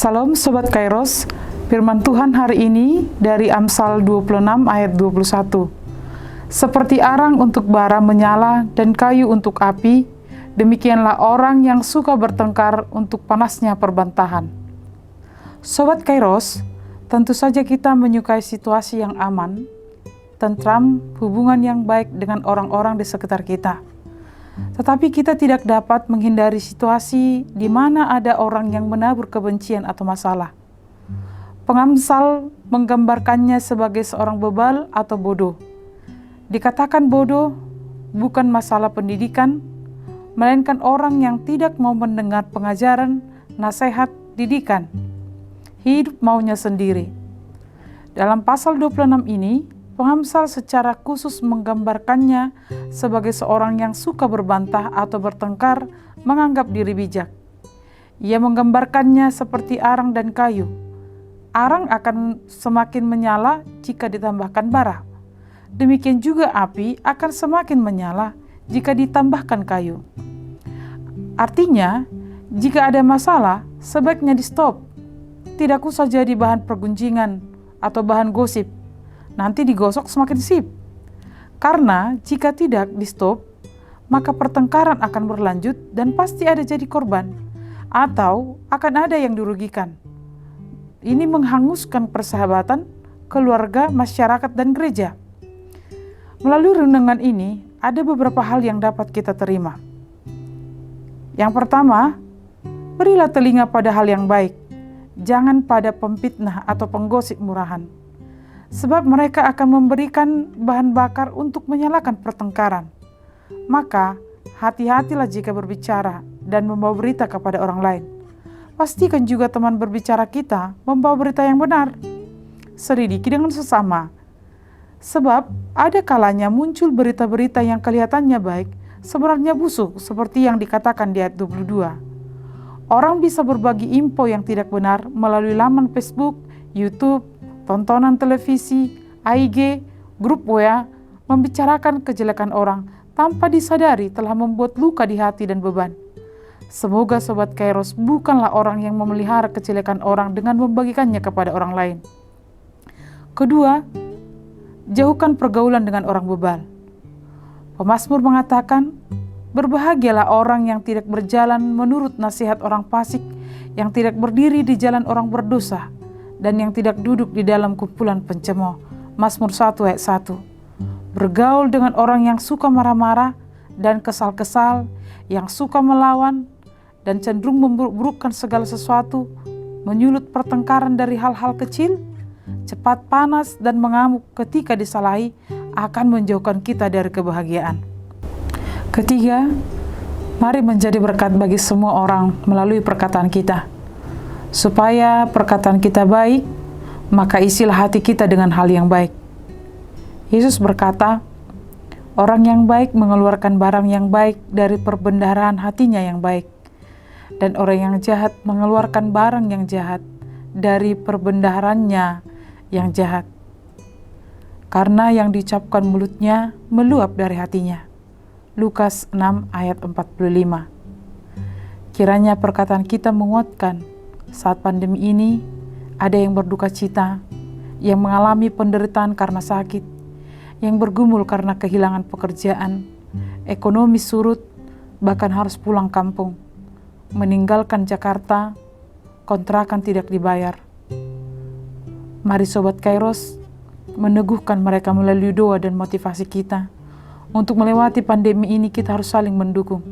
Salam Sobat Kairos, firman Tuhan hari ini dari Amsal 26 ayat 21. Seperti arang untuk bara menyala dan kayu untuk api, demikianlah orang yang suka bertengkar untuk panasnya perbantahan. Sobat Kairos, tentu saja kita menyukai situasi yang aman, tentram, hubungan yang baik dengan orang-orang di sekitar kita. Tetapi kita tidak dapat menghindari situasi di mana ada orang yang menabur kebencian atau masalah. Pengamsal menggambarkannya sebagai seorang bebal atau bodoh. Dikatakan bodoh bukan masalah pendidikan, melainkan orang yang tidak mau mendengar pengajaran, nasihat, didikan. Hidup maunya sendiri. Dalam pasal 26 ini, pengamsal secara khusus menggambarkannya sebagai seorang yang suka berbantah atau bertengkar, menganggap diri bijak. Ia menggambarkannya seperti arang dan kayu. Arang akan semakin menyala jika ditambahkan bara. Demikian juga api akan semakin menyala jika ditambahkan kayu. Artinya, jika ada masalah, sebaiknya di-stop. Tidak usah jadi bahan pergunjingan atau bahan gosip. Nanti digosok semakin sip. Karena jika tidak di-stop, maka pertengkaran akan berlanjut dan pasti ada jadi korban, atau akan ada yang dirugikan. Ini menghanguskan persahabatan, keluarga, masyarakat, dan gereja. Melalui renungan ini, ada beberapa hal yang dapat kita terima. Yang pertama, berilah telinga pada hal yang baik, jangan pada pemfitnah atau penggosip murahan. Sebab mereka akan memberikan bahan bakar untuk menyalakan pertengkaran. Maka, hati-hatilah jika berbicara dan membawa berita kepada orang lain. Pastikan juga teman berbicara kita membawa berita yang benar. Selidiki dengan sesama. Sebab, ada kalanya muncul berita-berita yang kelihatannya baik, sebenarnya busuk seperti yang dikatakan di ayat 22. Orang bisa berbagi info yang tidak benar melalui laman Facebook, YouTube, tontonan televisi, IG, grup WA, membicarakan kejelekan orang tanpa disadari telah membuat luka di hati dan beban. Semoga Sobat Kairos bukanlah orang yang memelihara kejelekan orang dengan membagikannya kepada orang lain. Kedua, jauhkan pergaulan dengan orang bebal. Pemazmur mengatakan, berbahagialah orang yang tidak berjalan menurut nasihat orang fasik, yang tidak berdiri di jalan orang berdosa, dan yang tidak duduk di dalam kumpulan pencemooh. Mazmur 1 ayat 1. Bergaul dengan orang yang suka marah-marah dan kesal-kesal, yang suka melawan dan cenderung memburuk-burukkan segala sesuatu, menyulut pertengkaran dari hal-hal kecil, cepat panas dan mengamuk ketika disalahi, akan menjauhkan kita dari kebahagiaan. Ketiga, mari menjadi berkat bagi semua orang melalui perkataan kita. Supaya perkataan kita baik, maka isilah hati kita dengan hal yang baik. Yesus berkata, orang yang baik mengeluarkan barang yang baik dari perbendaharaan hatinya yang baik. Dan orang yang jahat mengeluarkan barang yang jahat dari perbendaharannya yang jahat. Karena yang diucapkan mulutnya meluap dari hatinya. Lukas 6 ayat 45. Kiranya perkataan kita menguatkan. Saat pandemi ini, ada yang berduka cita, yang mengalami penderitaan karena sakit, yang bergumul karena kehilangan pekerjaan, ekonomi surut, bahkan harus pulang kampung, meninggalkan Jakarta, kontrakan tidak dibayar. Mari Sobat Kairos, meneguhkan mereka melalui doa dan motivasi kita. Untuk melewati pandemi ini kita harus saling mendukung.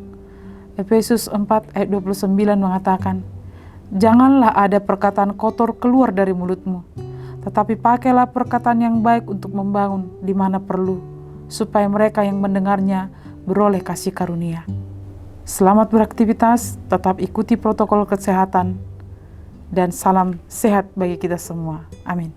Efesus 4 ayat 29 mengatakan, janganlah ada perkataan kotor keluar dari mulutmu, tetapi pakailah perkataan yang baik untuk membangun di mana perlu, supaya mereka yang mendengarnya beroleh kasih karunia. Selamat beraktivitas, tetap ikuti protokol kesehatan, dan salam sehat bagi kita semua. Amin.